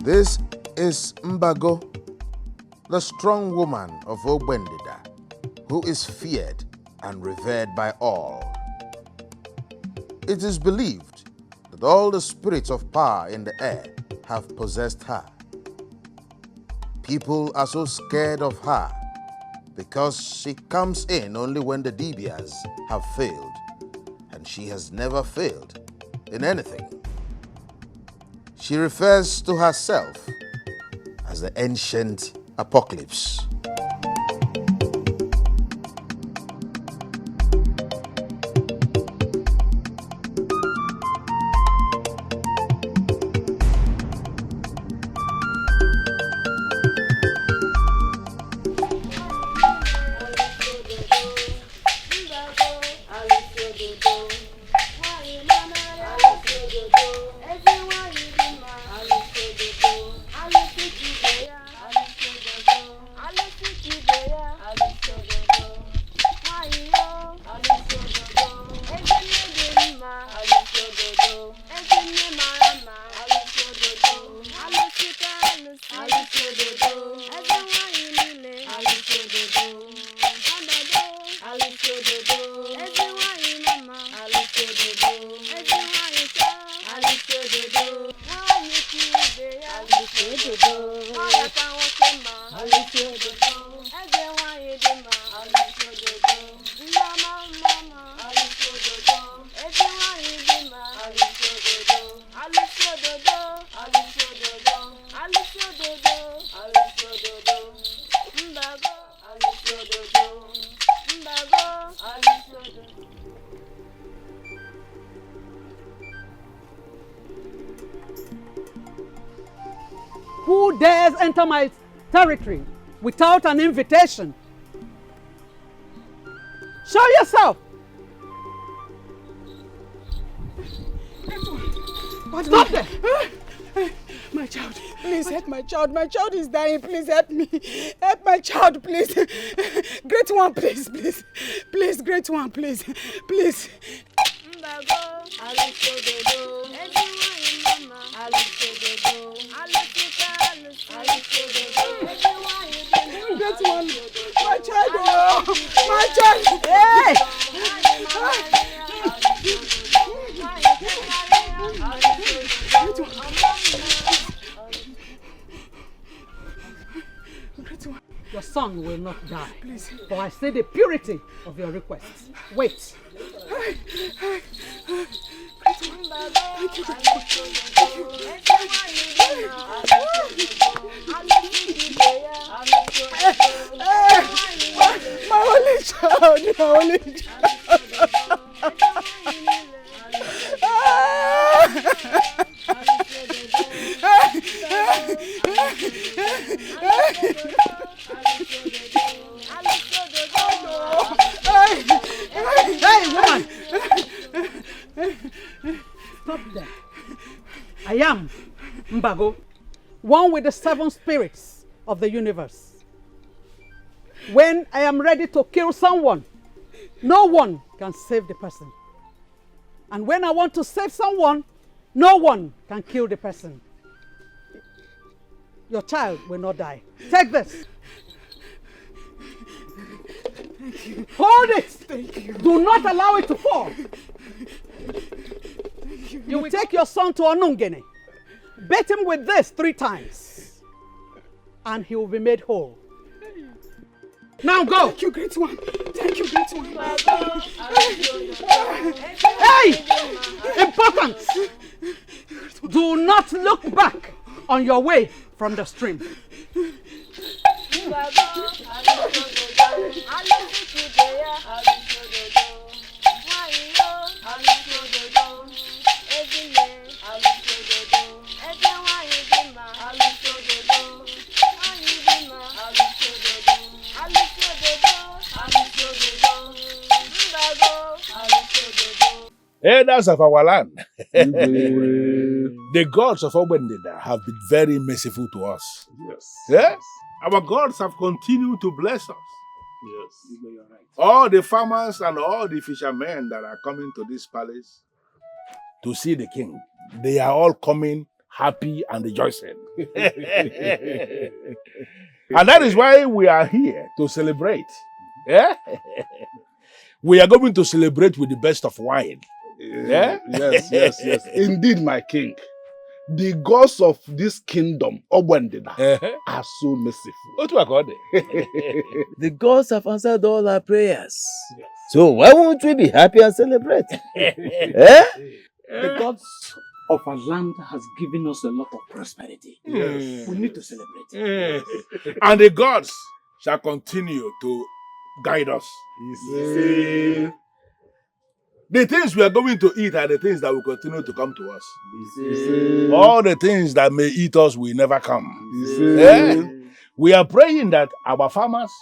This is Mbago, the strong woman of Ogbendida, who is feared and revered by all. It is believed that all the spirits of power in the air have possessed her. People are so scared of her because she comes in only when the Dibias have failed, and she has never failed in anything. She refers to herself as the ancient apocalypse. Who dares enter my territory without an invitation? Show yourself! Stop there! My child, please help my child. My child is dying. Please help me. Help my child, please. Great one, please, please. Please, great one, please. Please. Great one. My child, oh, my child. Hey! Your son will not die. Please. For I say the purity of your request. Wait. My only child, my only child. Hey, woman! Stop there. I am Mbago, one with the 7 spirits of the universe. When I am ready to kill someone, no one can save the person. And when I want to save someone, no one can kill the person. Your child will not die. Take this. Thank you. Hold it. Thank you. Do not allow it to fall. Thank you. You will take your son to Onungene. Beat him with this 3 times. And he will be made whole. Now go. Thank you, great one. Thank you, great one. Hey! Important! Do not look back on your way from the stream. Elders of our land, the gods of Ogbendida have been very merciful to us. Yes. Yes? Our gods have continued to bless us. Yes. You're right. All the farmers and all the fishermen that are coming to this palace to see the king, they are all coming happy and rejoicing. And that is why we are here to celebrate. Yeah? We are going to celebrate with the best of wine. Yeah? Yes. Indeed, my king. The gods of this kingdom, Obwendida, are so merciful. The gods have answered all our prayers. Yes. So why won't we be happy and celebrate? The gods of our land has given us a lot of prosperity. Yes. We need to celebrate. And the gods shall continue to guide us. Yes. The things we are going to eat are the things that will continue to come to us. Yes. All the things that may eat us will never come. Yes. We are praying that our farmers,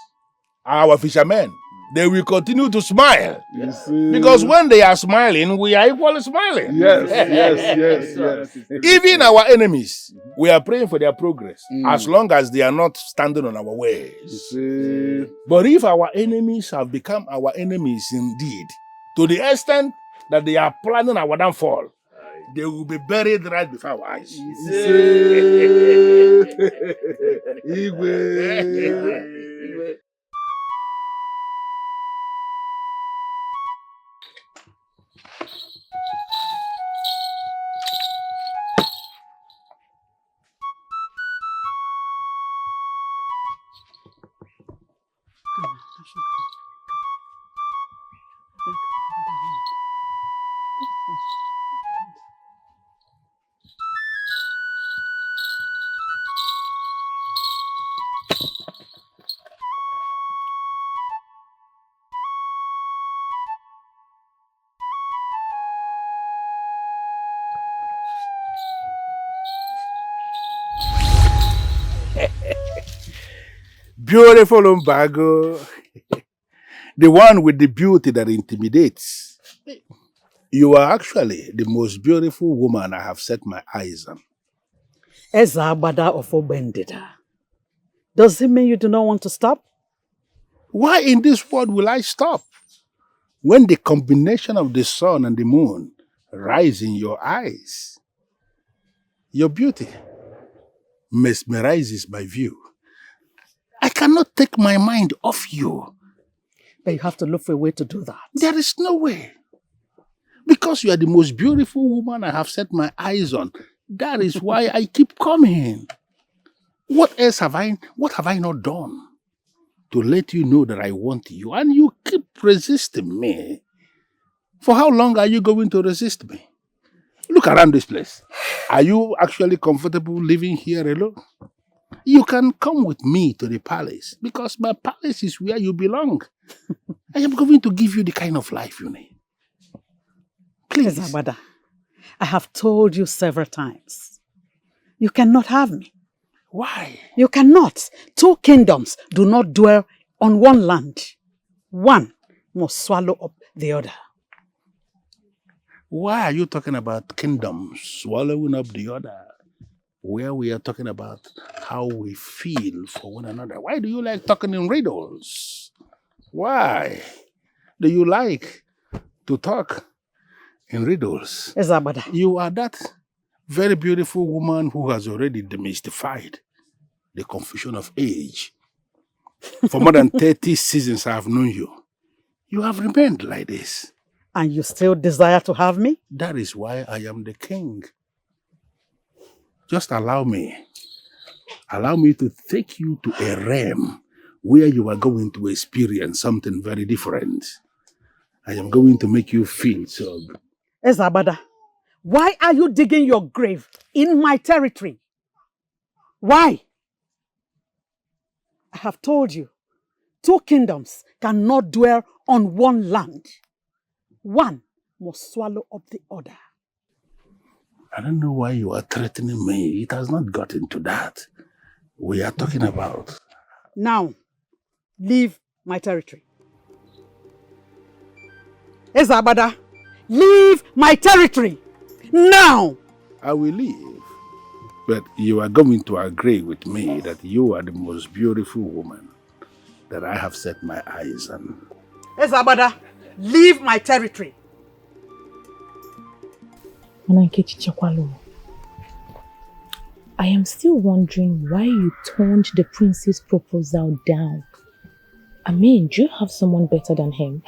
our fishermen, they will continue to smile. Yes. Because when they are smiling, we are equally smiling. Yes. Even our enemies, we are praying for their progress, as long as they are not standing on our ways. Yes. But if our enemies have become our enemies indeed, to the extent that they are planning our downfall, they will be buried right before our eyes. Beautiful Umbago. The one with the beauty that intimidates. You are actually the most beautiful woman I have set my eyes on. Ezabada of Obendida. Does it mean you do not want to stop? Why in this world will I stop? When the combination of the sun and the moon rise in your eyes, your beauty mesmerizes my view. I cannot take my mind off you. But you have to look for a way to do that. There is no way. Because you are the most beautiful woman I have set my eyes on. That is why I keep coming. What have I not done to let you know that I want you? And you keep resisting me. For how long are you going to resist me? Look around this place. Are you actually comfortable living here alone? You can come with me to the palace because my palace is where you belong. I am going to give you the kind of life you need. Please. Ezabada, I have told you several times. You cannot have me. Why? You cannot. Two kingdoms do not dwell on one land. One must swallow up the other. Why are you talking about kingdoms swallowing up the other? Where we are talking about how we feel for one another. Why do you like talking in riddles? Why do you like to talk in riddles? Ezabada. You are that very beautiful woman who has already demystified the confusion of age. For more than 30 seasons I have known you. You have remained like this. And you still desire to have me? That is why I am the king. Just allow me to take you to a realm where you are going to experience something very different. I am going to make you feel so good. Ezabada, why are you digging your grave in my territory? Why? I have told you, two kingdoms cannot dwell on one land. One must swallow up the other. I don't know why you are threatening me. It has not gotten to that. We are talking about... Now, leave my territory. Ezabada, leave my territory. Now! I will leave. But you are going to agree with me that you are the most beautiful woman that I have set my eyes on. Ezabada, leave my territory. I am still wondering why you turned the prince's proposal down. I mean, do you have someone better than him?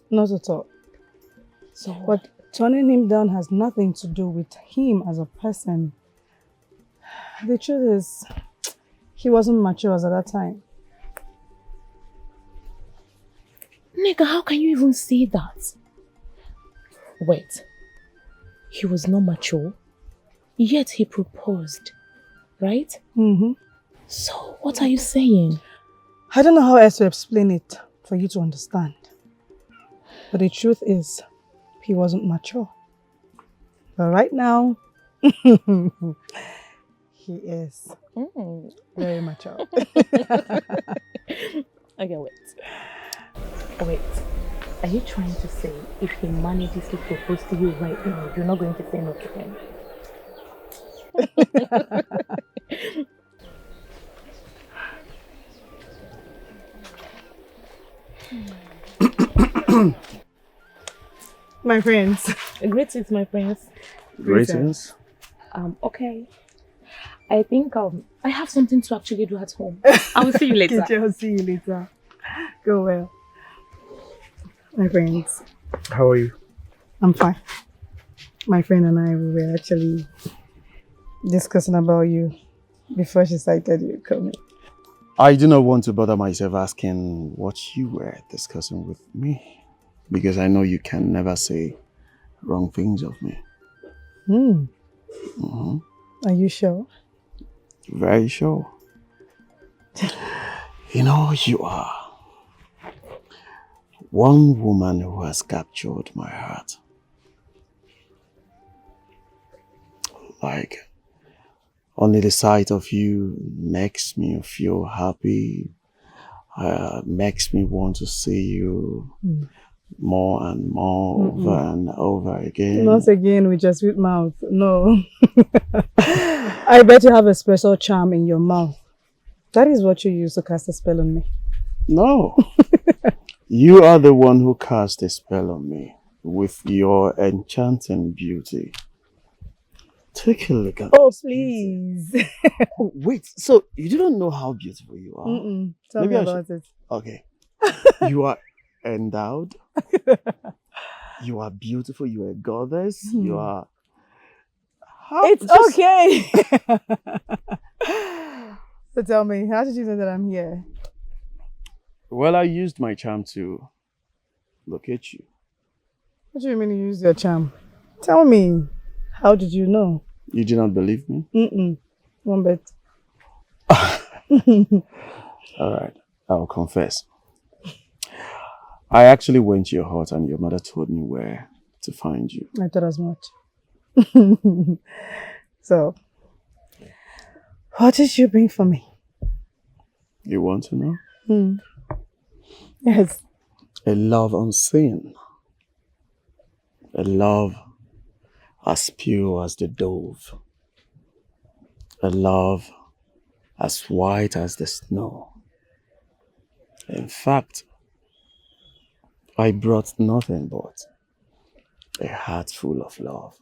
Not at all. So, But turning him down has nothing to do with him as a person. The truth is, he wasn't mature at that time. Nigga, how can you even say that? Wait, he was not mature, yet he proposed, right? Mm-hmm. So, what are you saying? I don't know how else to explain it for you to understand. But the truth is, he wasn't mature. But right now, he is very mature. Okay, wait. Are you trying to say if he manages to propose to you right now, you're not going to say no to him? My friends. Greetings, my friends. Greetings. Okay. I think I have something to actually do at home. I will see you later. I'll see you later. Go well. My friends. How are you? I'm fine. My friend and I we were actually discussing about you before she cited you coming. I do not want to bother myself asking what you were discussing with me, because I know you can never say wrong things of me. Are you sure? Very sure. You know, you are one woman who has captured my heart. Like, only the sight of you makes me feel happy, makes me want to see you more and more over and over again. Not again with your sweet mouth. No. I bet you have a special charm in your mouth. That is what you use to cast a spell on me. No. You are the one who cast a spell on me with your enchanting beauty. Take a look at Oh, this. please. Oh, wait, so you don't know how beautiful you are? Tell Maybe me I about it. Okay. You are endowed. You are beautiful. You are a goddess. You are... It's okay. So tell me, how did you know that I'm here? Well, I used my charm to locate you. What do you mean you used your charm? Tell me, how did you know? You do not believe me? One bit. All right, I'll confess. I actually went to your hut and your mother told me where to find you. I thought as much. So, what did you bring for me? You want to know? Yes. A love unseen. A love as pure as the dove. A love as white as the snow. In fact, I brought nothing but a heart full of love.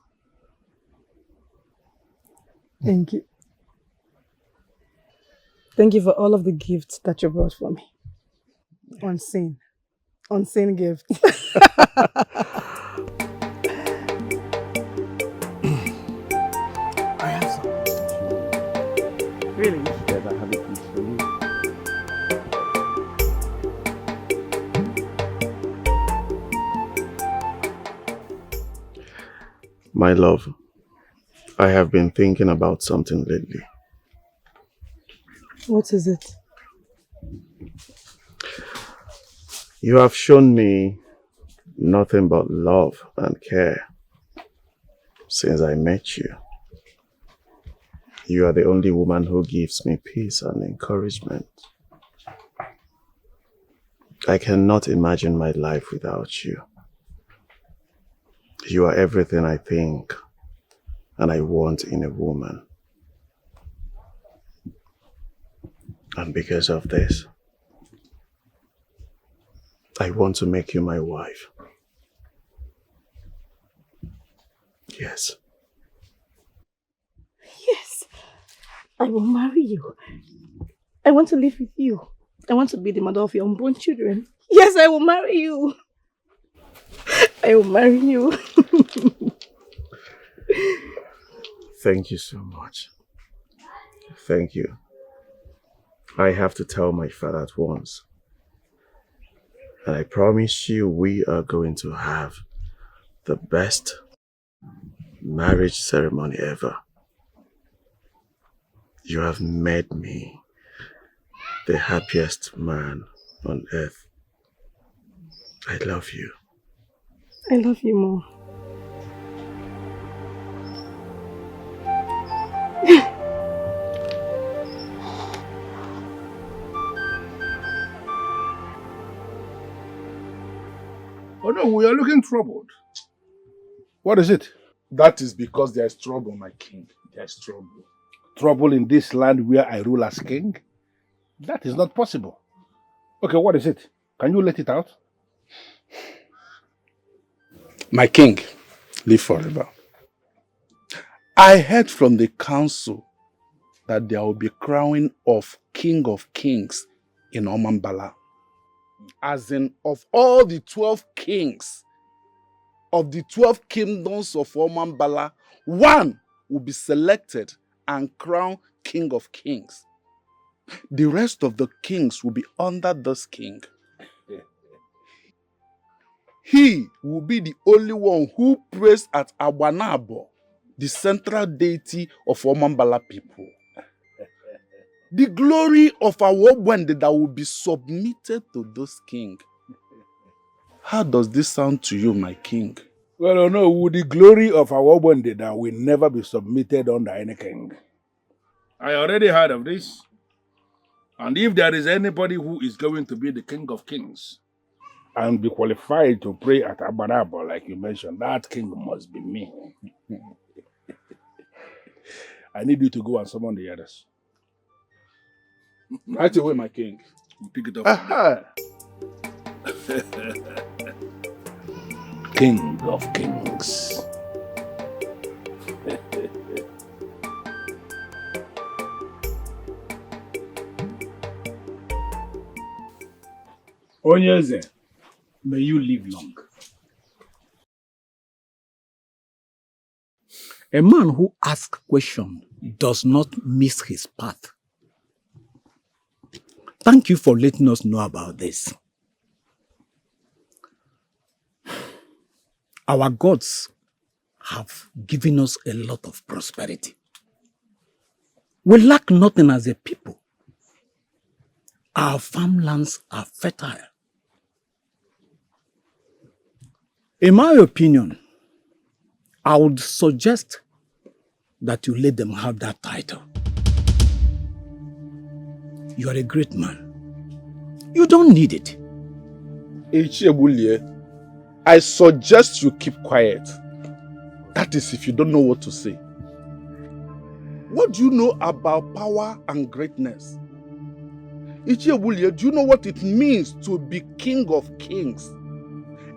Thank you. Thank you for all of the gifts that you brought for me. Unseen. Unseen gifts. I have some. Really? Yes, I have a piece for you. My love, I have been thinking about something lately. What is it? You have shown me nothing but love and care since I met you. You are the only woman who gives me peace and encouragement. I cannot imagine my life without you. You are everything I think and I want in a woman. And because of this, I want to make you my wife. Yes. I will marry you. I want to live with you. I want to be the mother of your unborn children. Yes, I will marry you. I will marry you. Thank you so much. Thank you. I have to tell my father at once. And I promise you we are going to have the best marriage ceremony ever. You have made me the happiest man on earth. I love you. I love you more. Oh no, we are looking troubled. What is it? That is because there is trouble, my king. There is trouble. Trouble in this land where I rule as king? That is not possible. Okay, what is it? Can you let it out? My king, live forever. I heard from the council that there will be crowning of King of Kings in Omambala. As in, of all the 12 kings, of the 12 kingdoms of Omambala, one will be selected and crowned King of Kings. The rest of the kings will be under this king. He will be the only one who prays at Abanabo, the central deity of Omambala people. The glory of our Wende that will be submitted to this king. How does this sound to you, my king? Well, no, the glory of our Wende that will never be submitted under any king. I already heard of this. And if there is anybody who is going to be the king of kings and be qualified to pray at Abanabo, like you mentioned, that king must be me. I need you to go and summon the others. Right away, my king. We'll pick it up. King of kings. Onyeze, may you live long. A man who asks questions does not miss his path. Thank you for letting us know about this. Our gods have given us a lot of prosperity. We lack nothing as a people. Our farmlands are fertile. In my opinion, I would suggest that you let them have that title. You are a great man. You don't need it. Echebulie, I suggest you keep quiet. That is if you don't know what to say. What do you know about power and greatness? Ichiebulie, do you know what it means to be king of kings?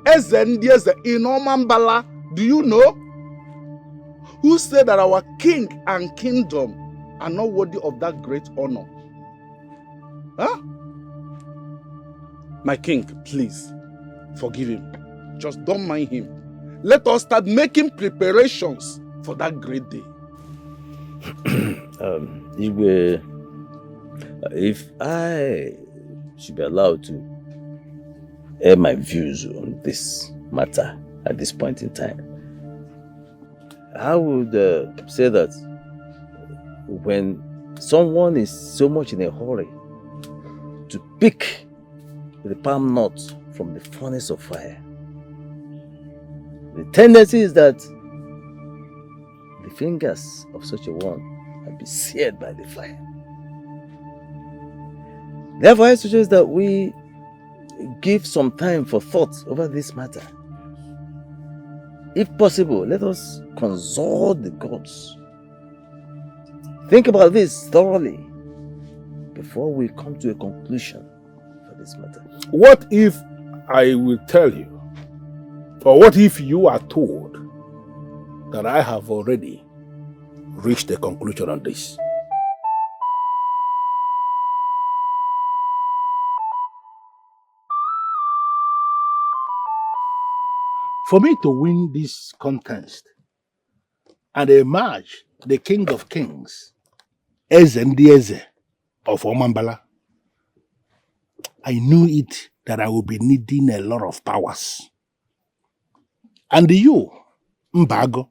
Ezendieze in Omambala, do you know? Who said that our king and kingdom are not worthy of that great honor? Huh? My king, please, forgive him. Just don't mind him. Let us start making preparations for that great day. If I should be allowed to air my views on this matter at this point in time, I would say that when someone is so much in a hurry to pick the palm nut from the furnace of fire, the tendency is that the fingers of such a one will be seared by the fire. Therefore, I suggest that we give some time for thought over this matter. If possible, let us consult the gods. Think about this thoroughly before we come to a conclusion for this matter. What if I will tell you, or what if you are told that I have already reached a conclusion on this? For me to win this contest and emerge the king of kings, Eze Ndi Eze of Omambala, I knew it that I would be needing a lot of powers. And you, Mbago,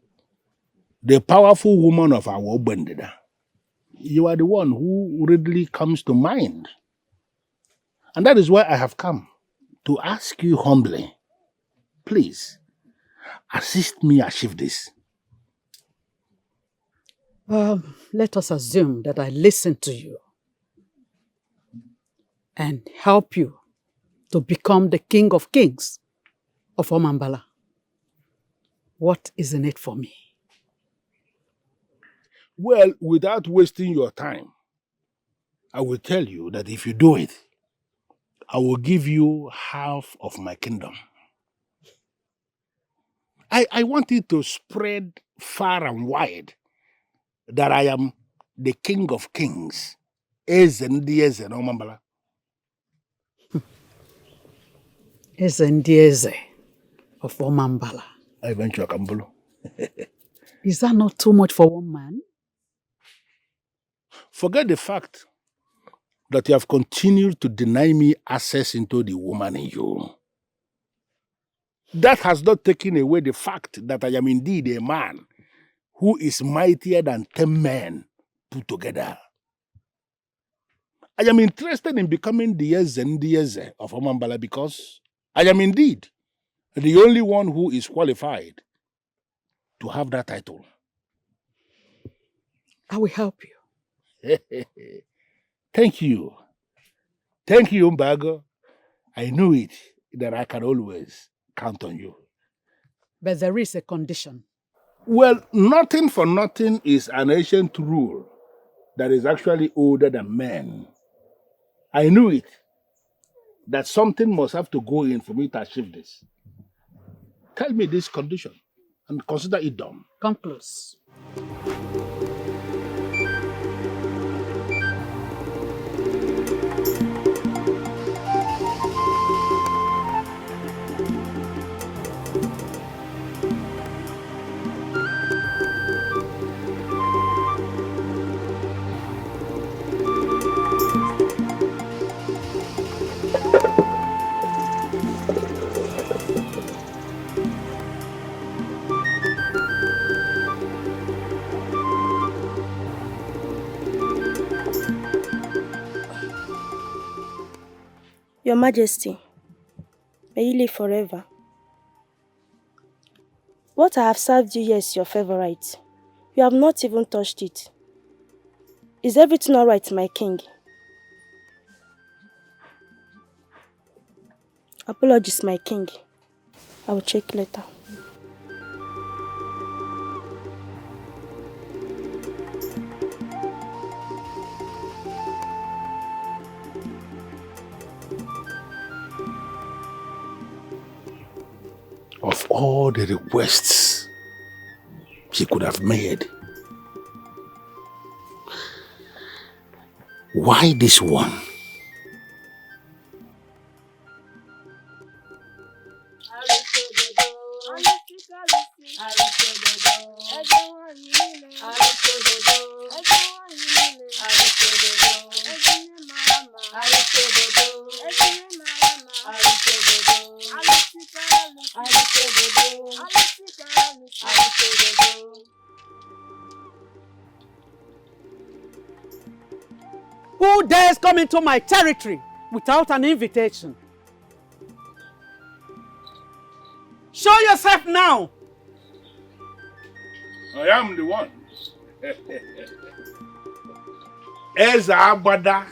the powerful woman of our Obendida, you are the one who readily comes to mind. And that is why I have come to ask you humbly, please, assist me achieve this. Let us assume that I listen to you and help you to become the king of kings of Omambala. What is in it for me? Well, without wasting your time, I will tell you that if you do it, I will give you half of my kingdom. I want it to spread far and wide that I am the king of kings, Eze Ndi Eze Omambala. Eze Ndi Eze of Omambala. I venture Kambulu. Is that not too much for one man? Forget the fact that you have continued to deny me access into the woman in you. That has not taken away the fact that I am indeed a man who is mightier than 10 men put together. I am interested in becoming the Eze Ndi Eze of Omambala because I am indeed the only one who is qualified to have that title. I will help you. Thank you. Thank you, Mbago. I knew it, that I can always count on you. But there is a condition. Well, nothing for nothing is an ancient rule that is actually older than men. I knew it, that something must have to go in for me to achieve this. Tell me this condition and consider it done. Come close. Your Majesty, may you live forever. What I have served you here is your favorite. You have not even touched it. Is everything all right, my king? Apologies, my king. I will check later. Of all the requests she could have made, why this one? Who dares come into my territory without an invitation? Show yourself now! I am the one. Eze Agbada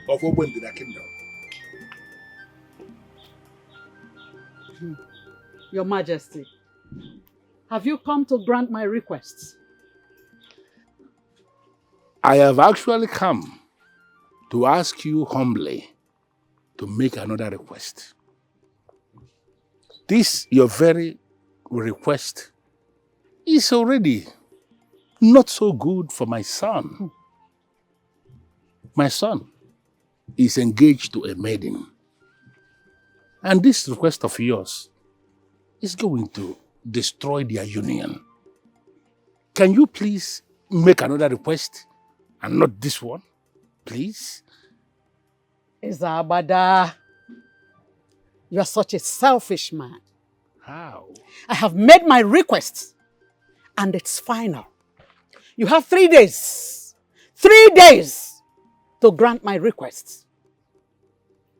of Obendida Kingdom. Your Majesty, have you come to grant my requests? I have actually come to ask you humbly to make another request. This, your very request, is already not so good for my son. My son is engaged to a maiden. And this request of yours is going to destroy their union. Can you please make another request and not this one? Please? Izabada, you are such a selfish man. How? I have made my request and it's final. You have 3 days. 3 days to grant my request.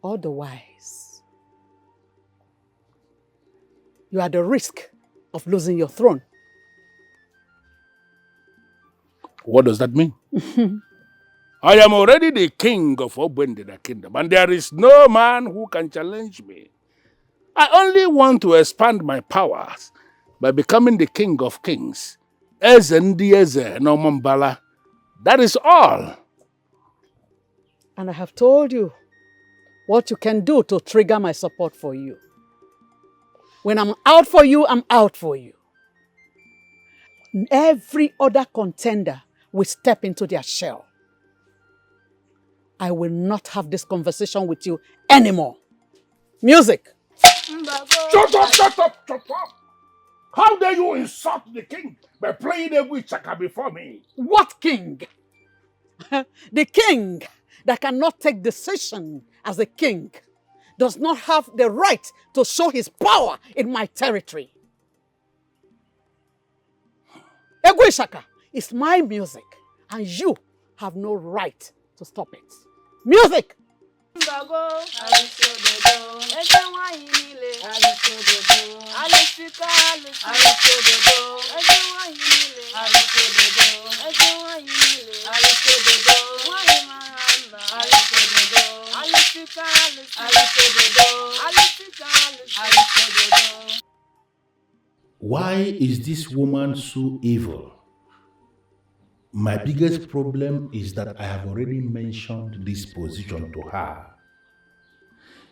Otherwise, you are at the risk of losing your throne. What does that mean? I am already the king of Obwendeda Kingdom, and there is no man who can challenge me. I only want to expand my powers by becoming the king of kings. Eze ndi eze no mambala. That is all. And I have told you what you can do to trigger my support for you. When I'm out for you, I'm out for you. Every other contender will step into their shell. I will not have this conversation with you anymore. Music. Shut up, shut up, shut up. How dare you insult the king by playing a witchaka before me? What king? The king that cannot take decision as a king does not have the right to show his power in my territory. Egwishaka is my music and you have no right to stop it. Music! Why is this woman so evil? My biggest problem is that I have already mentioned this position to her.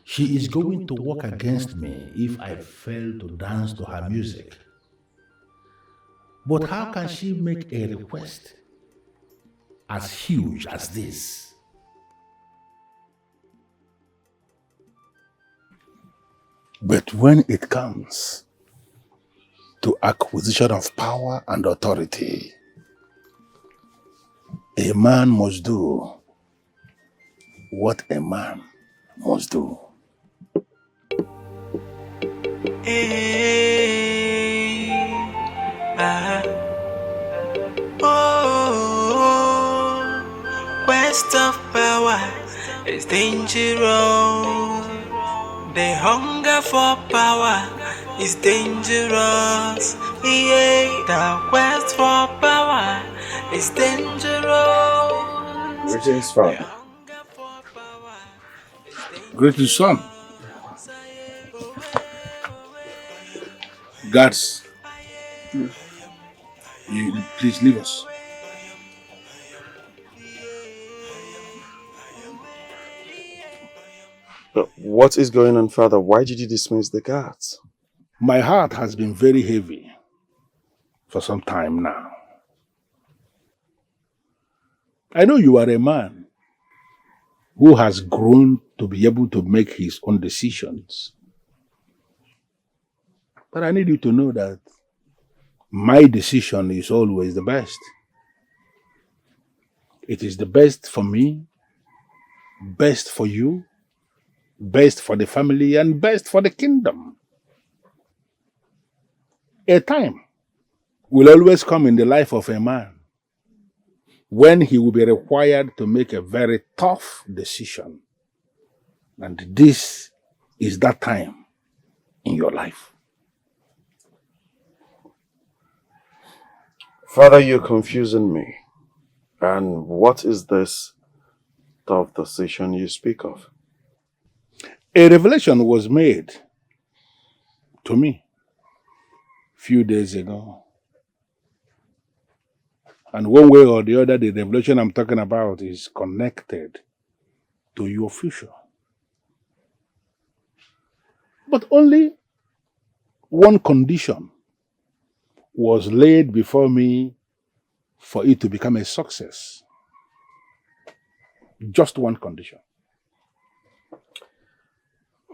She is going to work against me if I fail to dance to her music. But how can she make a request as huge as this? But when it comes to acquisition of power and authority, a man must do what a man must do. Quest of power is dangerous. The hunger for power is dangerous. Yeah, the quest for power is dangerous. Greetings, Father. Greetings, son. Guards, you please leave us. What is going on, Father? Why did you dismiss the guards? My heart has been very heavy for some time now. I know you are a man who has grown to be able to make his own decisions. But I need you to know that my decision is always the best. It is the best for me, best for you, best for the family, and best for the kingdom. A time will always come in the life of a man when he will be required to make a very tough decision. And this is that time in your life. Father, you're confusing me. And what is this tough decision you speak of? A revelation was made to me a few days ago. And one way or the other, the revelation I'm talking about is connected to your future. But only one condition was laid before me for it to become a success. Just one condition.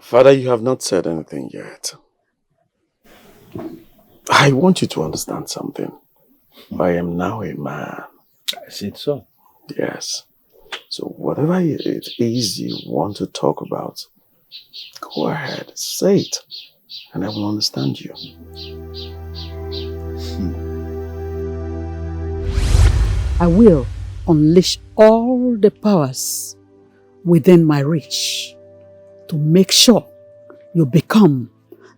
Father, you have not said anything yet. I want you to understand something. I am now a man. I said so. Yes. So whatever it is you want to talk about, go ahead, say it, and I will understand you. I will unleash all the powers within my reach to make sure you become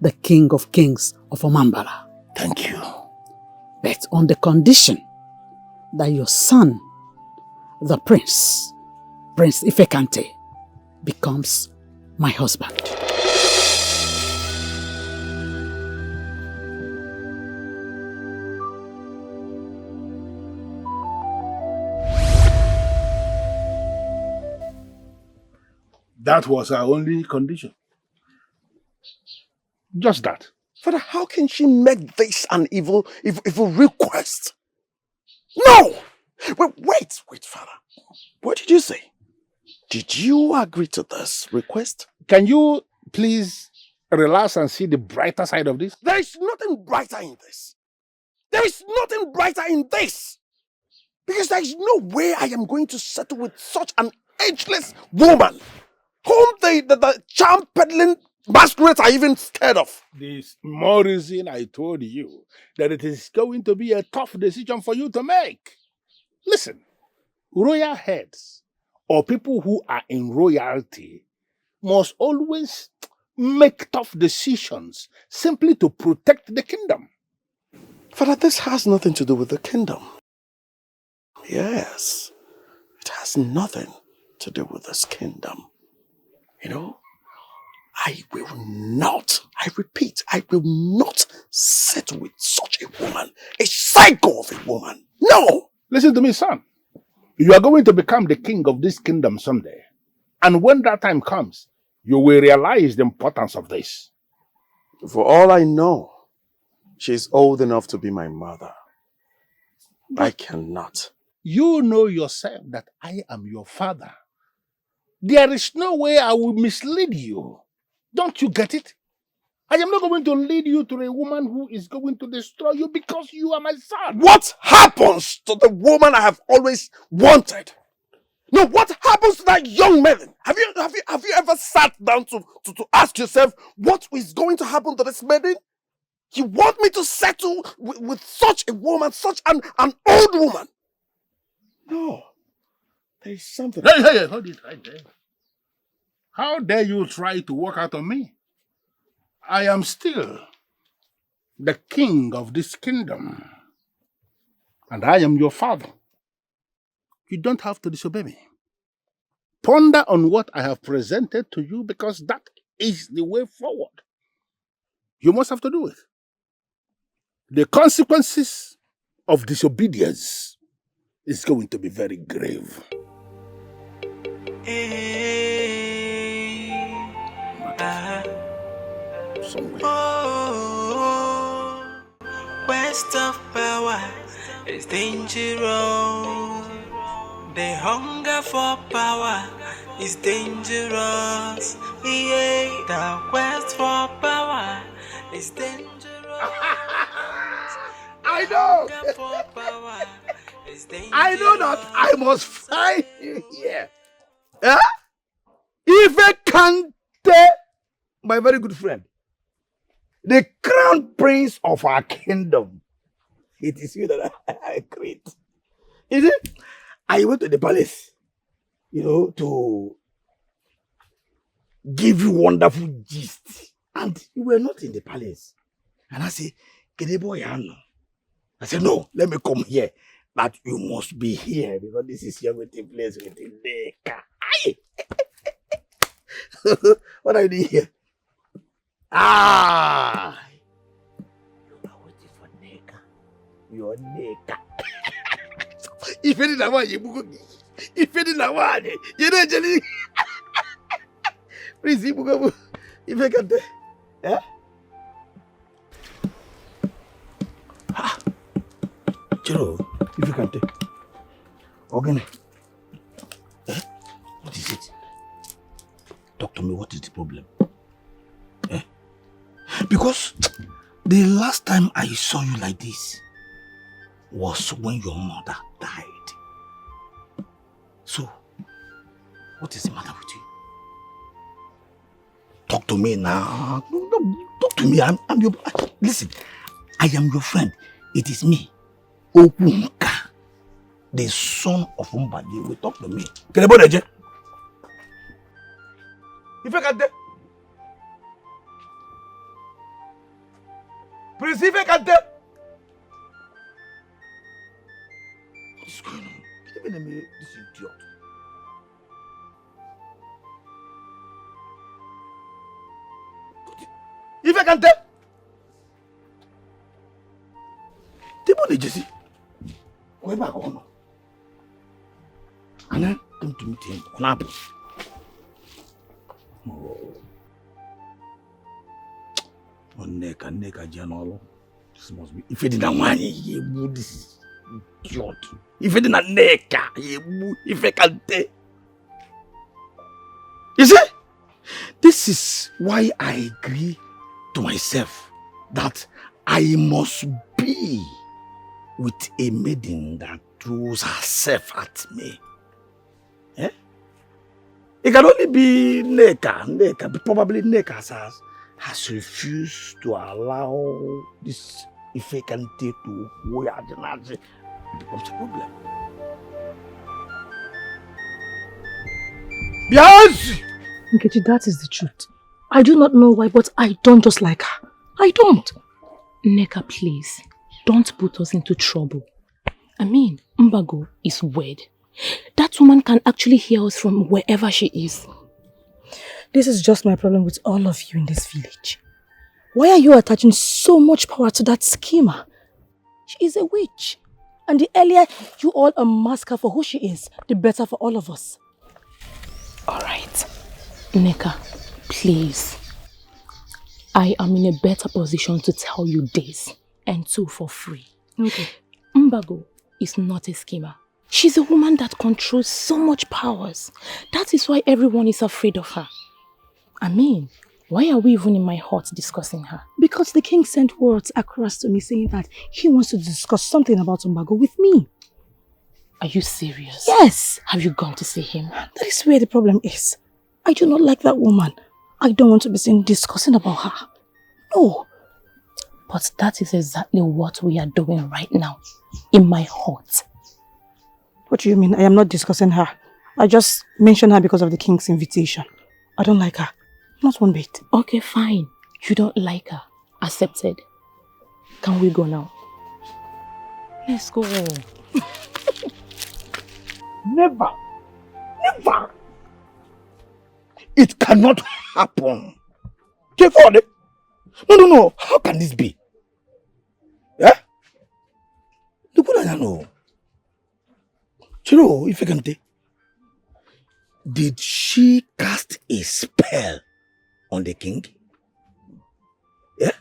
the King of Kings of Omambala. Thank you. But on the condition that your son, the Prince Ifekante, becomes my husband. That was our only condition. Just that. Father, how can she make this an evil request? No! Wait, Father. What did you say? Did you agree to this request? Can you please relax and see the brighter side of this? There is nothing brighter in this. There is nothing brighter in this. Because there is no way I am going to settle with such an ageless woman whom the charm peddling masquerades are even scared of. This more reason I told you that it is going to be a tough decision for you to make. Listen, royal heads or people who are in royalty must always make tough decisions simply to protect the kingdom. Father, this has nothing to do with the kingdom. Yes, it has nothing to do with this kingdom. You know, I will not, I repeat, I will not settle with such a woman, a psycho of a woman. No! Listen to me, son. You are going to become the king of this kingdom someday. And when that time comes, you will realize the importance of this. For all I know, she's old enough to be my mother. But I cannot. You know yourself that I am your father. There is no way I will mislead you. Don't you get it? I am not going to lead you to a woman who is going to destroy you because you are my son. What happens to the woman I have always wanted? No, what happens to that young maiden? Have you ever sat down to ask yourself what is going to happen to this maiden? You want me to settle with such a woman, such an old woman? No. There is something. Hey, hold it right there. How dare you try to walk out on me? I am still the king of this kingdom. And I am your father. You don't have to disobey me. Ponder on what I have presented to you because that is the way forward. You must have to do it. The consequences of disobedience is going to be very grave. Quest of power is dangerous. The hunger for power is dangerous. Yeah, the quest for power is dangerous. I know. I know that I must find you here. Huh? Ifekante, my very good friend, the crown prince of our kingdom. It is you that I create. Is it? I went to the palace, to give you wonderful gist. And you were not in the palace. And I said, Kedebo, I said, no, let me come here. That you must be here because this is your waiting place with the Dikeh. What are you doing here? You are waiting for Dikeh. Your Dikeh. If any Nawa, if any Nawa, you know, Jenny. Please, if I can. Eh? Chiro, if you can take. Okay. Eh? What is it? Talk to me, what is the problem? Eh? Because The last time I saw you like this was when your mother died. So, what is the matter with you? Talk to me now. No, talk to me. I'm your... Listen, I am your friend. It is me, Okunka, the son of Mbadi. Will talk to me. Kelebodeje. If I can tell... Prince, if I can tell... What is going on? Give me this idiot. If I can tell... Table Jesse. Go back home. And then come to meet him on Apple. Neka Janolo. This must be. If it didn't want you, this idiot. If it didn't Neka, if I can tell. You see, this is why I agree to myself that I must be with a maiden that throws herself at me. Eh? It can only be Neka, probably Neka has refused to allow this Ifekante to wear the Nazi. It becomes a problem. Yes! Ugeju, that is the truth. I do not know why, but I don't just like her. I don't. Neka, please, don't put us into trouble. I mean, Mbago is wed. That woman can actually hear us from wherever she is. This is just my problem with all of you in this village. Why are you attaching so much power to that schemer? She is a witch. And the earlier you all unmask her for who she is, the better for all of us. Alright. Neka, please. I am in a better position to tell you this, and two for free. Okay. Mbago is not a schemer. She's a woman that controls so much powers. That is why everyone is afraid of her. I mean, why are we even in my heart discussing her? Because the king sent words across to me saying that he wants to discuss something about Mbago with me. Are you serious? Yes. Have you gone to see him? That is where the problem is. I do not like that woman. I don't want to be seen discussing about her. No. But that is exactly what we are doing right now. In my heart. What do you mean? I am not discussing her. I just mentioned her because of the king's invitation. I don't like her. Not one bit. Okay, fine. You don't like her. Accepted. Can we go now? Let's go. Never. Never. It cannot happen. No. How can this be? Yeah? No. Chiro, if you can take. Did she cast a spell on the king? Yeah?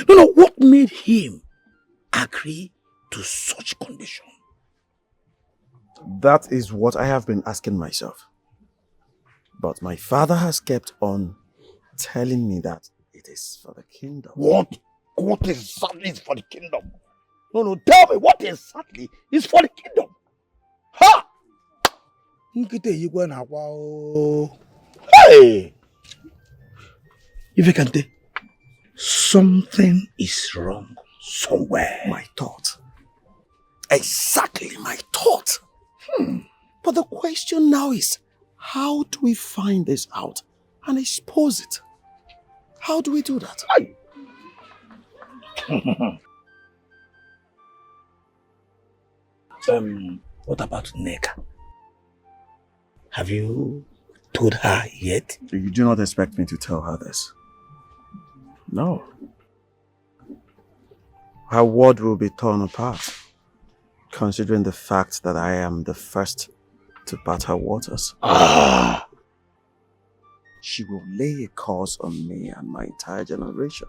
No. What made him agree to such condition? That is what I have been asking myself. But my father has kept on telling me that it is for the kingdom. What exactly is for the kingdom? No, tell me what exactly is for the kingdom. Ha! Hey! If you can tell, something is wrong somewhere. My thought. Exactly my thought. But the question now is, how do we find this out and expose it? How do we do that? What about Neka? Have you told her yet? You do not expect me to tell her this? No. Her word will be torn apart, considering the fact that I am the first to part her waters. She will lay a curse on me and my entire generation.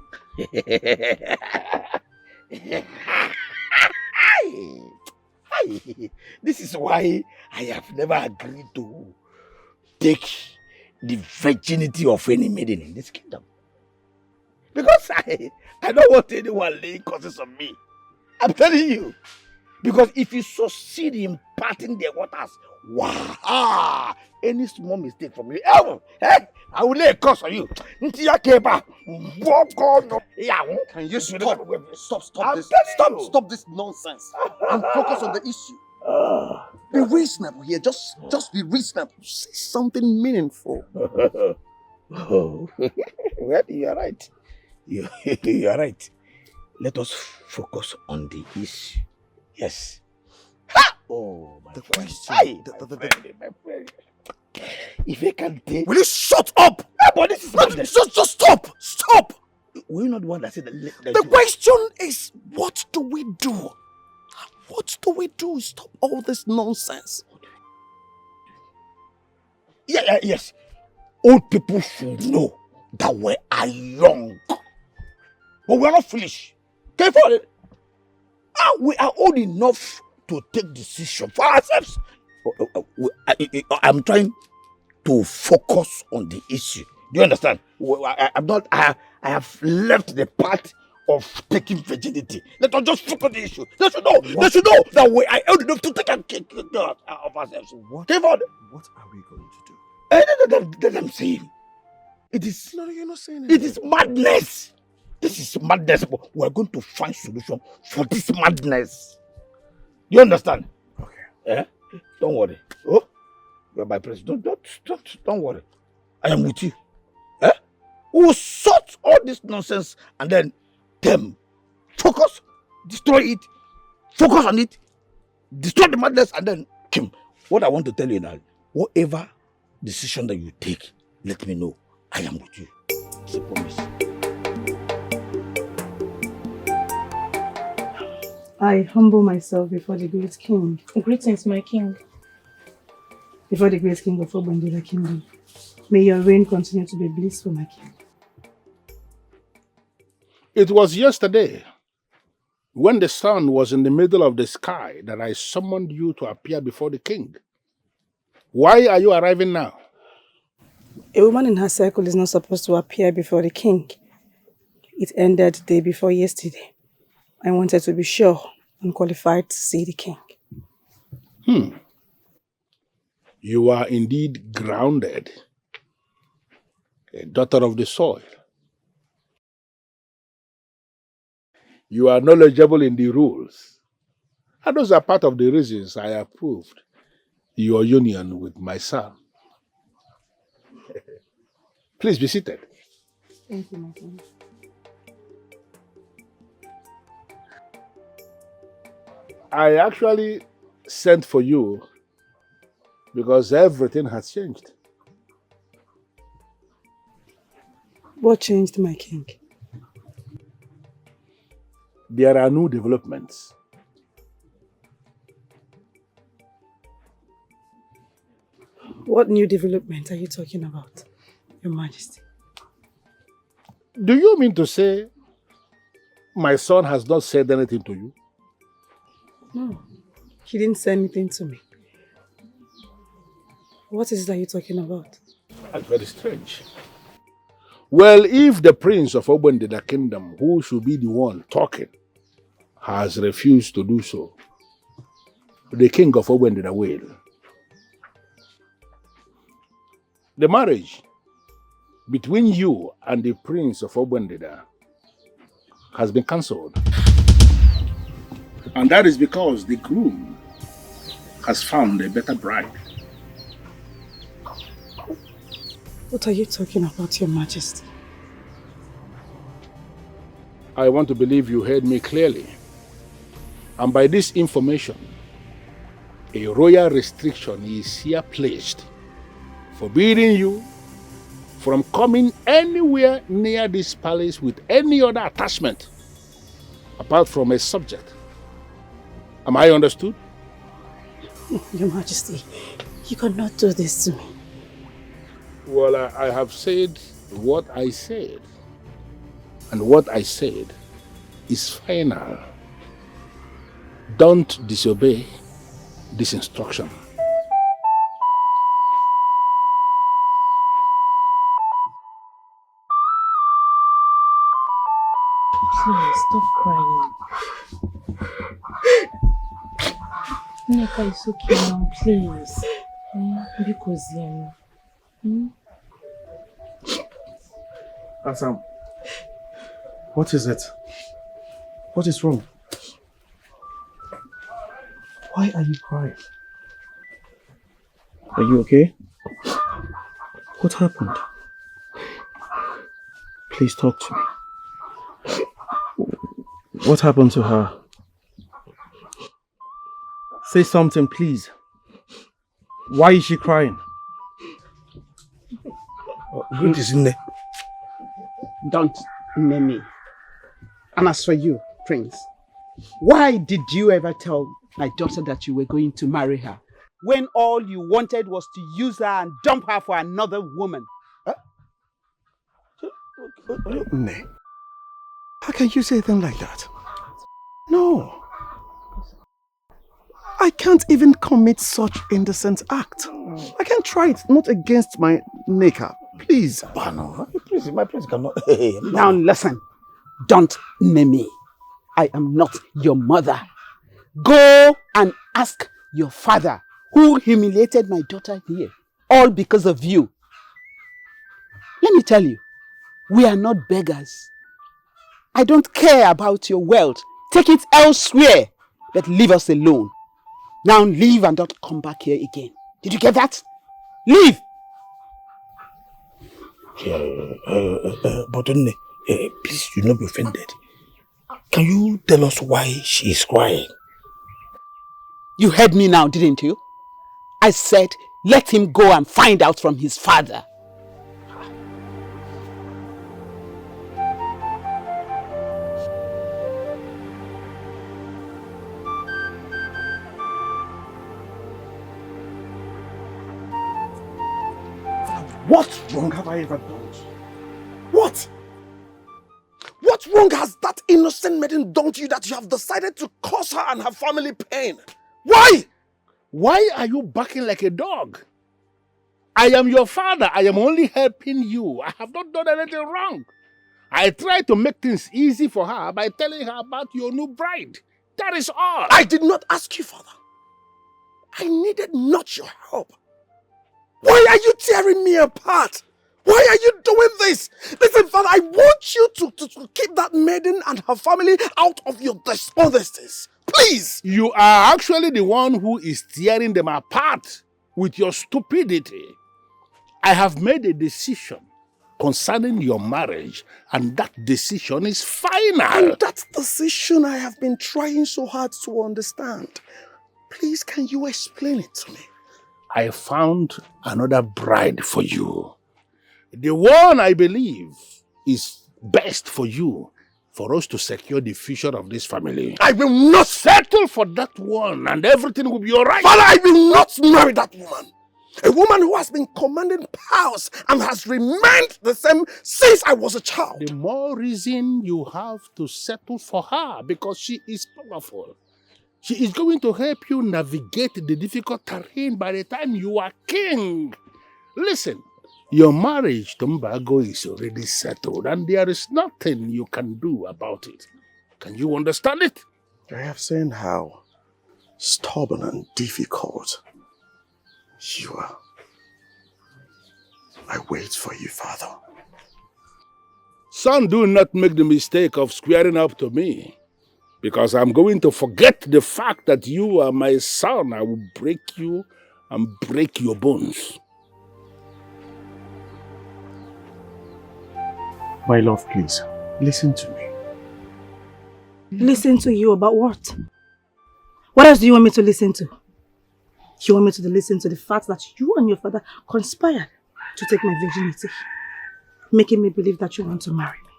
This is why I have never agreed to take the virginity of any maiden in this kingdom. Because I don't want anyone laying curses on me. I'm telling you. Because if you succeed in parting their waters, wow, any small mistake from you, I will lay a curse on you. Can you stop this? You. Stop this nonsense and focus on the issue. Be reasonable here. Just be reasonable. Say something meaningful. Oh, well, you are right. You are right. Let us focus on the issue. Yes. Ha! Oh, my friend. Question. My friend. If I can take... Will you shut up? But this is just stop. Stop. Were you not the one that said that... The question is, what do we do? What do we do? Stop all this nonsense. Yes. Old people should know that we are young. But we are not foolish. Can you follow it? We are old enough to take decisions for ourselves. I'm trying to focus on the issue. Do you understand? I have left the part of taking virginity. Let us just focus on the issue. They should know that we are old enough to take care of ourselves. What are we going to do? That I'm saying. It is. No, you're not saying anything. It is madness. This is madness. But we are going to find solution for this madness. You understand? Okay. Don't worry. Oh, you're my president. Don't worry. I am with you. We will sort all this nonsense and then focus, destroy it, focus on it, destroy the madness, and then Kim. What I want to tell you now, whatever decision that you take, let me know. I am with you. It's a promise. I humble myself before the great king. Greetings, my king. Before the great king of Obandila Kingdom. May your reign continue to be blissful, my king. It was yesterday, when the sun was in the middle of the sky, that I summoned you to appear before the king. Why are you arriving now? A woman in her circle is not supposed to appear before the king. It ended the day before yesterday. I wanted to be sure and qualified to see the king. You are indeed grounded, a daughter of the soil. You are knowledgeable in the rules. And those are part of the reasons I approved your union with my son. Please be seated. Thank you, my king. I actually sent for you because everything has changed. What changed, my king? There are new developments. What new development are you talking about, Your Majesty? Do you mean to say my son has not said anything to you? No, he didn't say anything to me. What is it that you're talking about? That's very strange. Well, if the prince of Obandila Kingdom, who should be the one talking, has refused to do so, the king of Obandila will. The marriage between you and the prince of Obandila has been cancelled. And that is because the groom has found a better bride. What are you talking about, Your Majesty? I want to believe you heard me clearly. And by this information, a royal restriction is here placed, forbidding you from coming anywhere near this palace with any other attachment, apart from a subject. Am I understood? Your Majesty, you cannot do this to me. Well, I have said what I said. And what I said is final. Don't disobey this instruction. please, stop crying. Nneka, it's okay now, please. Because, Asam, what is it? What is wrong? Why are you crying? Are you okay? What happened? Please talk to me. What happened to her? Say something, please. Why is she crying? Good is in there. Don't name me. And as for you, Prince, why did you ever tell my daughter that you were going to marry her when all you wanted was to use her and dump her for another woman? Nay. How can you say a thing like that? No. I can't even commit such indecent act. I can't try it, not against my Nneka. Please. No, please, my prince cannot. Now listen, don't name me. I am not your mother. Go and ask your father who humiliated my daughter here, all because of you. Let me tell you, we are not beggars. I don't care about your wealth. Take it elsewhere, but leave us alone. Now leave and don't come back here again. Did you get that? Leave! But please do not be offended. Can you tell us why she is crying? You heard me now, didn't you? I said, let him go and find out from his father. What wrong have I ever done? What? What wrong has that innocent maiden done to you that you have decided to cause her and her family pain? Why? Why are you barking like a dog? I am your father. I am only helping you. I have not done anything wrong. I tried to make things easy for her by telling her about your new bride. That is all. I did not ask you, father. I needed not your help. Why are you tearing me apart? Why are you doing this? Listen, father, I want you to keep that maiden and her family out of your dishonesties. Please. You are actually the one who is tearing them apart with your stupidity. I have made a decision concerning your marriage, and that decision is final. And that decision I have been trying so hard to understand. Please, can you explain it to me? I found another bride for you. The one I believe is best for you, for us to secure the future of this family. I will not settle for that one, and everything will be all right. Father, I will not marry that woman. A woman who has been commanding powers and has remained the same since I was a child. The more reason you have to settle for her, because she is powerful. She is going to help you navigate the difficult terrain by the time you are king. Listen, your marriage to Mbago is already settled, and there is nothing you can do about it. Can you understand it? I have seen how stubborn and difficult you are. I wait for you, father. Son, do not make the mistake of squaring up to me. Because I'm going to forget the fact that you are my son. I will break you and break your bones. My love, please, listen to me. Listen to you about what? What else do you want me to listen to? You want me to listen to the fact that you and your father conspired to take my virginity, making me believe that you want to marry me,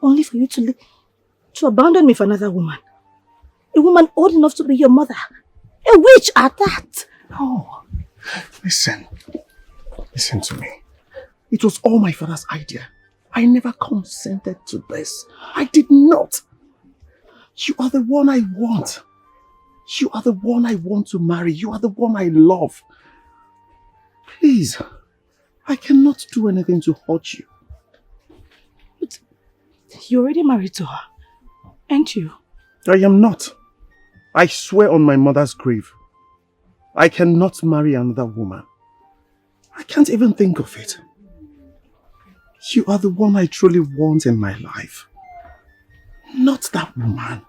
only for you to abandon me for another woman. A woman old enough to be your mother. A witch at that. No. Listen to me. It was all my father's idea. I never consented to this. I did not. You are the one I want. You are the one I want to marry. You are the one I love. Please, I cannot do anything to hurt you. But you're already married to her. Ain't you? I am not. I swear on my mother's grave. I cannot marry another woman. I can't even think of it. You are the one I truly want in my life. Not that woman.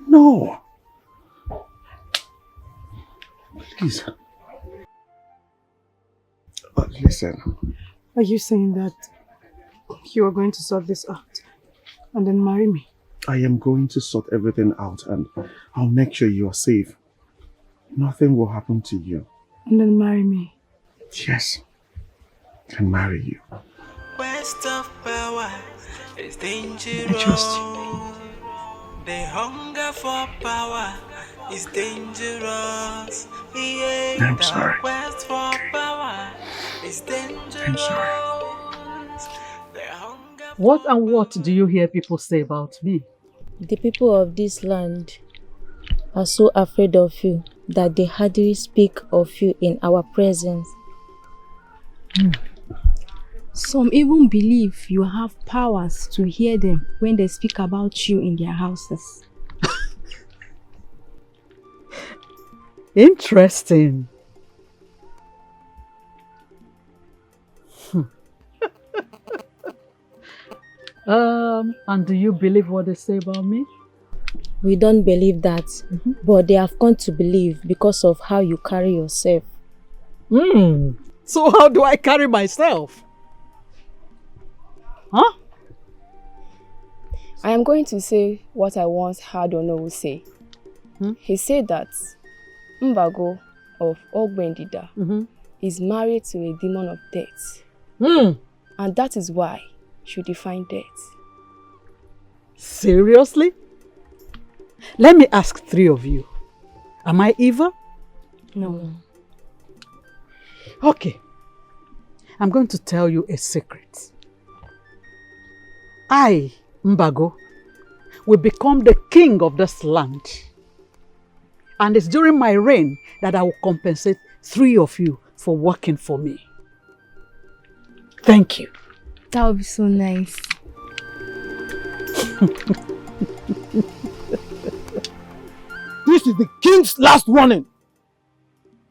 No. Please. Listen. Are you saying that you are going to sort this out and then marry me? I am going to sort everything out and I'll make sure you are safe. Nothing will happen to you. And then marry me? Yes. And marry you. Quest of power is dangerous. I trust you. The hunger for power is dangerous. I'm sorry. The quest for power is dangerous. I'm sorry. What and what do you hear people say about me? The people of this land are so afraid of you that they hardly speak of you in our presence. Some even believe you have powers to hear them when they speak about you in their houses. Interesting. And do you believe what they say about me? We don't believe that, but they have come to believe because of how you carry yourself. So how do I carry myself? Huh? I am going to say what I once heard Onuoha say. He said that Mbago of Ogbendida is married to a demon of death. And that is why she defined death. Seriously? Let me ask three of you. Am I evil? No. Okay. I'm going to tell you a secret. I, Mbago, will become the king of this land. And it's during my reign that I will compensate three of you for working for me. Thank you. That would be so nice. This is the king's last warning.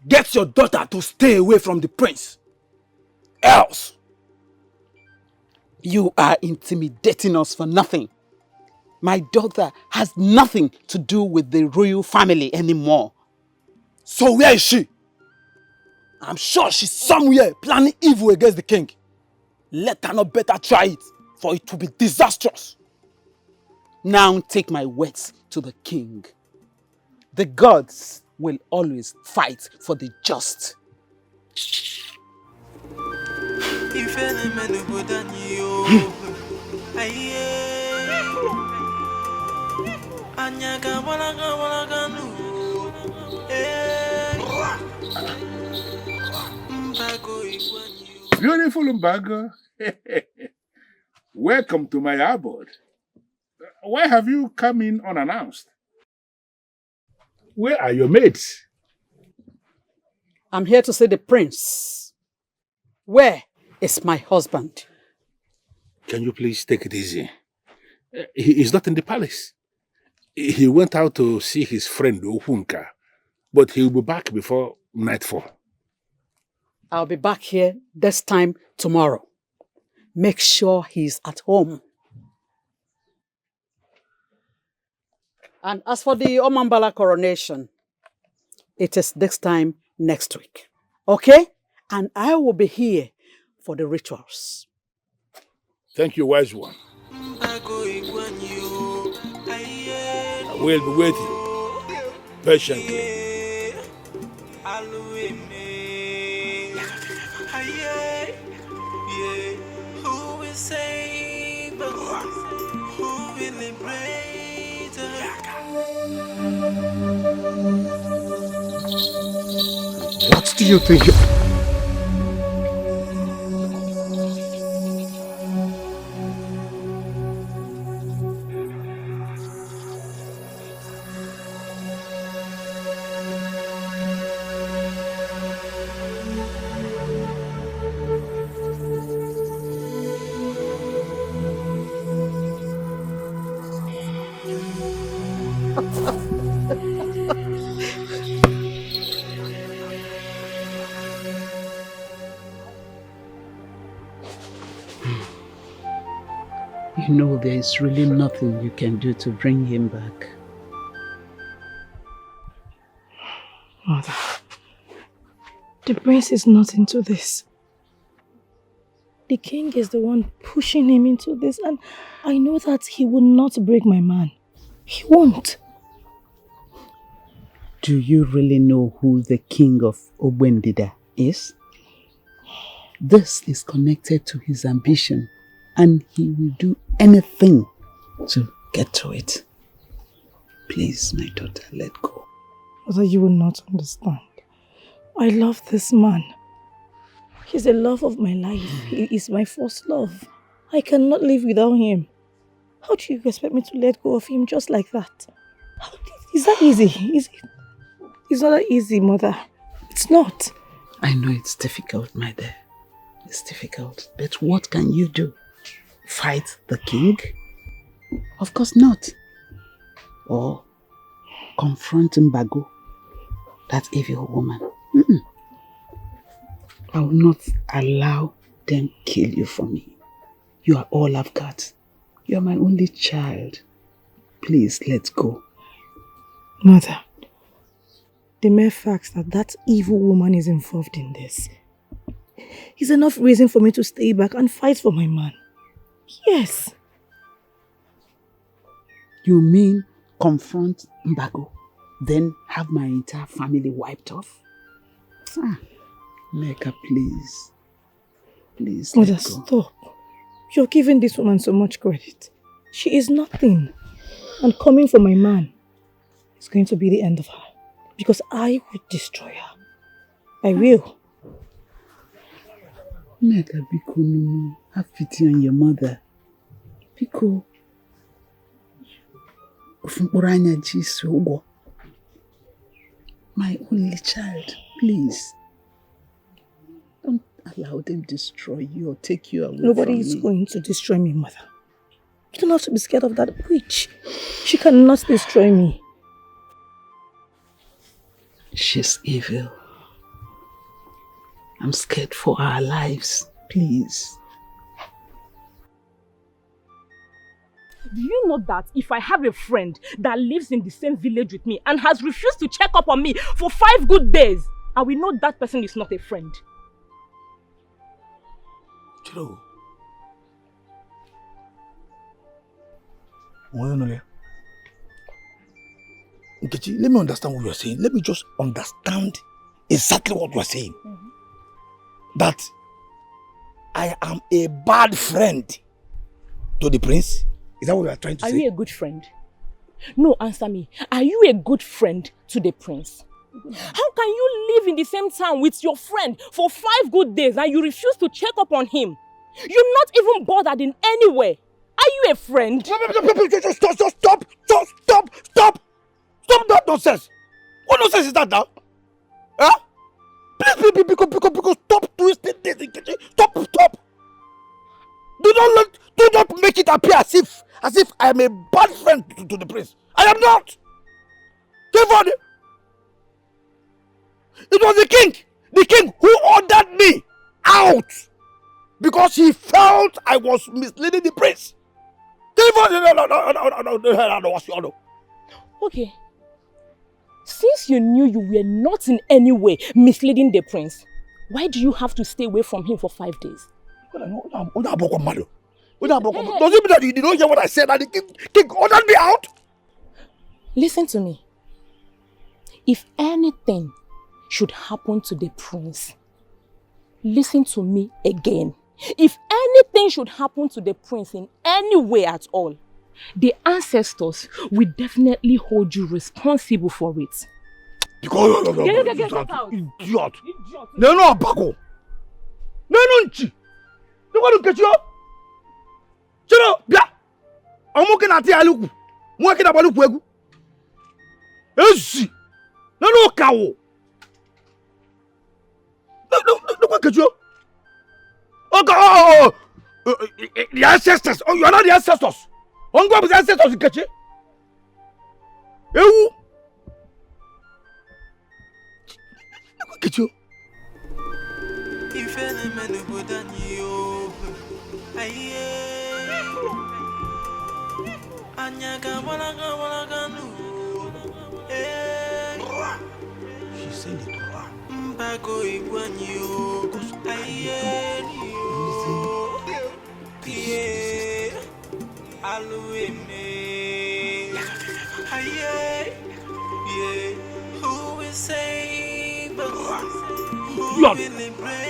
Get your daughter to stay away from the prince. Else. You are intimidating us for nothing. My daughter has nothing to do with the royal family anymore. So where is she? I'm sure she's somewhere planning evil against the king. Let her not better try it, for it will be disastrous. Now take my words to the king. The gods will always fight for the just. Beautiful Mbago. Welcome to my abode. Why have you come in unannounced? Where are your mates? I'm here to see the prince. Where is my husband? Can you please take it easy? He is not in the palace. He went out to see his friend Ohunka, but he will be back before nightfall. I'll be back here this time tomorrow. Make sure he's at home. And as for the Omambala coronation, it is this time next week. Okay? And I will be here for the rituals. Thank you, wise one. I will be with you patiently. Who will save us? Who will liberate us? What do you think? You know, there is really nothing you can do to bring him back. Mother, the prince is not into this. The king is the one pushing him into this, and I know that he will not break my man. He won't. Do you really know who the king of Ogbendida is? This is connected to his ambition, and he will do anything to get to it. Please, my daughter, let go. Mother, you will not understand. I love this man. He's the love of my life. He is my first love. I cannot live without him. How do you expect me to let go of him just like that? Is that easy? It's not that easy, Mother. It's not. I know it's difficult, my dear. It's difficult. But what can you do? Fight the king? Of course not. Or confront Mbago, that evil woman. I will not allow them kill you for me. You are all I've got. You are my only child. Please, let's go. Mother, the mere fact that that evil woman is involved in this is enough reason for me to stay back and fight for my man. Yes. You mean confront Mbago, then have my entire family wiped off? Mecca, please. Please, Mother, let go. stop. You're giving this woman so much credit. She is nothing. And coming for my man is going to be the end of her. Because I will destroy her. I will. Mecca, Biko, no, have pity on your mother. Biko. My only child, please. Don't allow them destroy you or take you away from me. Nobody is going to destroy me, Mother. You don't have to be scared of that witch. She cannot destroy me. She's evil. I'm scared for our lives. Please. Do you know that if I have a friend that lives in the same village with me and has refused to check up on me for 5 good days, I will know that person is not a friend? True. Nkechi, let me understand what you are saying. Let me just understand exactly what you are saying. That I am a bad friend to the prince? Is that what you are trying to say? Are you a good friend? No, answer me. Are you a good friend to the prince? How can you live in the same town with your friend for 5 good days and you refuse to check up on him? You're not even bothered in any way. Are you a friend? Stop that nonsense. What nonsense is that now? Huh? Please, because stop twisting this. Stop. Do not make it appear as if I am a bad friend to the prince. I am not. Philmond, it was the king who ordered me out because he felt I was misleading the prince. No. Okay. Since you knew you were not in any way misleading the prince, why do you have to stay away from him for 5 days? Does it mean that you did not hear what I said and the king ordered me out? Listen to me. If anything should happen to the prince, listen to me again. If anything should happen to the prince in any way at all, the ancestors will definitely hold you responsible for it. Because Get out. Idiot. No, Bako. No, Nchi. You want to get you? Chino, bia. I'm working at the aluku. I'm working at aluku. Ezi. No, kawo. No, get you. Oh, the ancestors. Oh, you are not the ancestors. On go with the ancestors, get you. You. Get you. She's saying it to her. Who will save us? Who Lord. will liberate?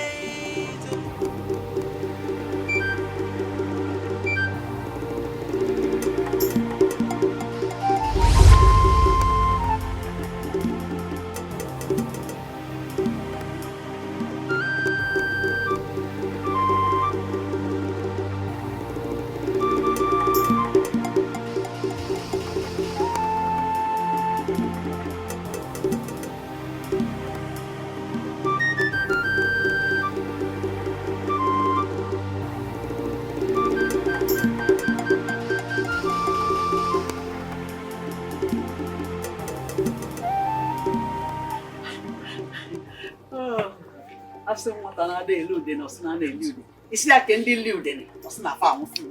Asị nwata na-ada elu ude na ọsị na-ana eli ude. Isi ya ke ndị li ude ni ọsị na-afa anwụfu.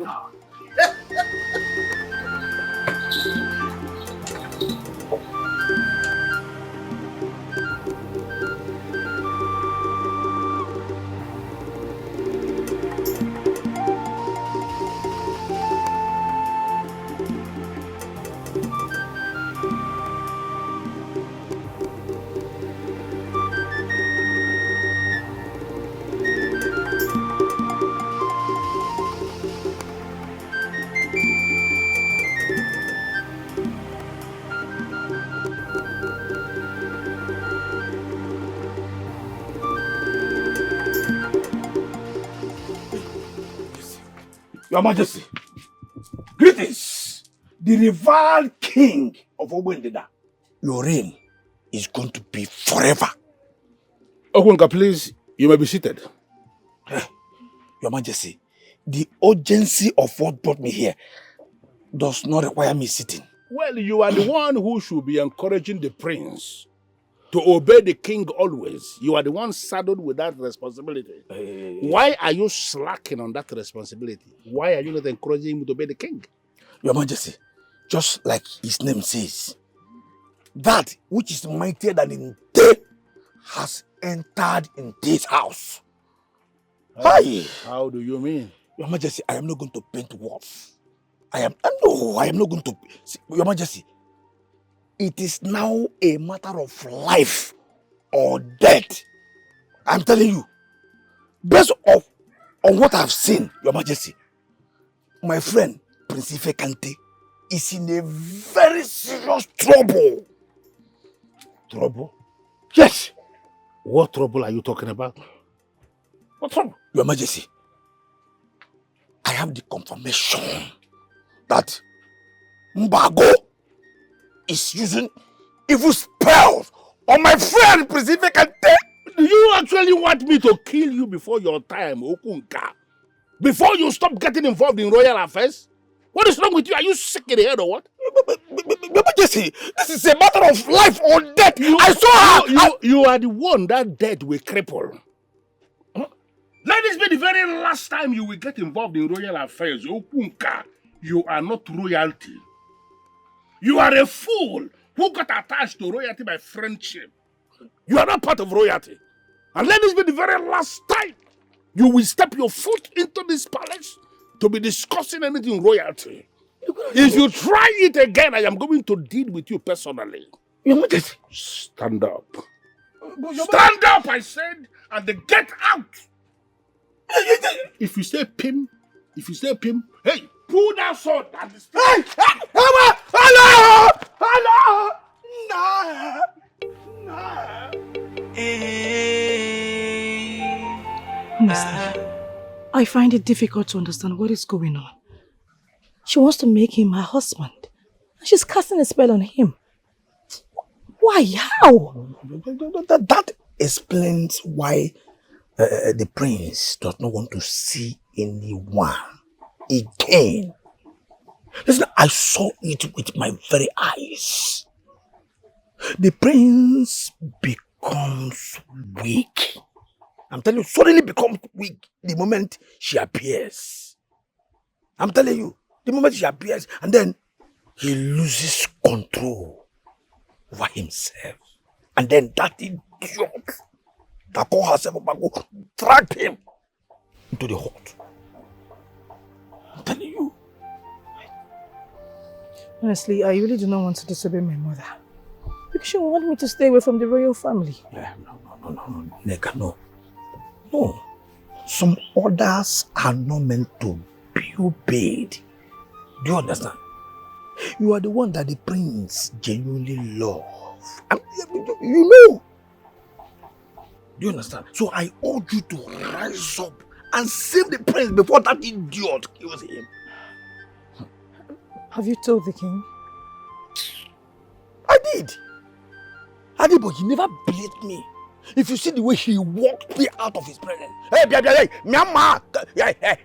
Your Majesty, greetings, the revered king of Ogbendida. Your reign is going to be forever. Ogunka, please, you may be seated. Your Majesty, the urgency of what brought me here does not require me sitting. Well, you are the one who should be encouraging the prince to obey the king always. You are the one saddled with that responsibility. Why are you slacking on that responsibility? Why are you not encouraging him to obey the king? Your Majesty, just like his name says, that which is mightier than in day has entered in this house. How do you mean? Your Majesty, I am not going to paint walls. I am not going to. Your Majesty, it is now a matter of life or death. I'm telling you, based on what I've seen, Your Majesty, my friend Prince Kante is in a very serious trouble. Trouble? Yes. What trouble are you talking about? What trouble? Your Majesty, I have the confirmation that Mbago is using evil spells on my friend Prince Kante. Do you actually want me to kill you before your time, Okunka? Before you stop getting involved in royal affairs? What is wrong with you? Are you sick in the head or what? Your Majesty, this is a matter of life or death. I saw her. You are the one that death will cripple. Let this be the very last time you will get involved in royal affairs. Okunka, you are not royalty. You are a fool who got attached to royalty by friendship. You are not part of royalty. And let this be the very last time you will step your foot into this palace to be discussing anything royalty. If you try it again, I am going to deal with you personally. Stand up. Stand up, I said, and then get out. If you say pim, hey, pull that sword and hey, hello, Honestly, I find it difficult to understand what is going on. She wants to make him her husband. And she's casting a spell on him. Why? How? That explains why the prince does not want to see anyone again. Listen, I saw it with my very eyes. The prince becomes weak. I'm telling you, suddenly becomes weak the moment she appears. I'm telling you, the moment she appears, and then he loses control over himself. And then that idiot that called herself Mbago dragged him into the hut. I'm telling you. Honestly, I really do not want to disobey my mother. Because she wanted me to stay away from the royal family. No, Neka, no. No. Some orders are not meant to be obeyed. Do you understand? You are the one that the prince genuinely loves. You know. Do you understand? So I urge you to rise up and save the prince before that idiot kills him. Have you told the king? I did, but he never believed me. If you see the way he walked me out of his presence. Hey, Myanmar,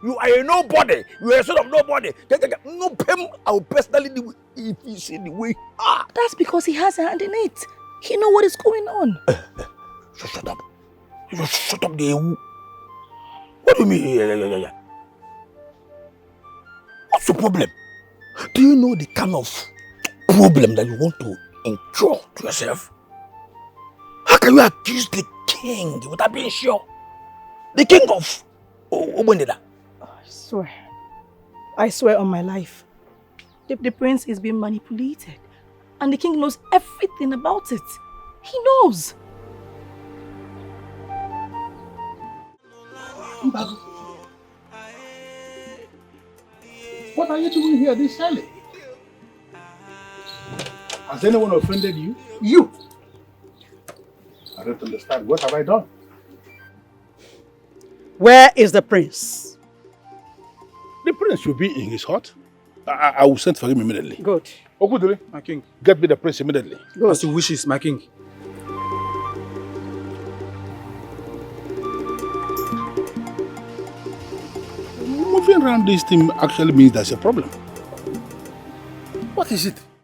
you are a nobody. You are a son of nobody. No pain, I will personally do if you see the way. That's because he has a hand in it. He knows what is going on. Shut up. You just shut up there. What do you mean? What's the problem? Do you know the kind of problem that you want to incur to yourself? How can you accuse the king without being sure? The king of Obenida. I swear on my life. The prince is being manipulated. And the king knows everything about it. He knows. What are you doing here this early? Has anyone offended you? You! I don't understand. What have I done? Where is the prince? The prince should be in his hut. I will send for him immediately. Good. Okudiri, my king. Get me the prince immediately. Good. As you wishes, my king. Moving around this thing actually means there's a problem. What is it?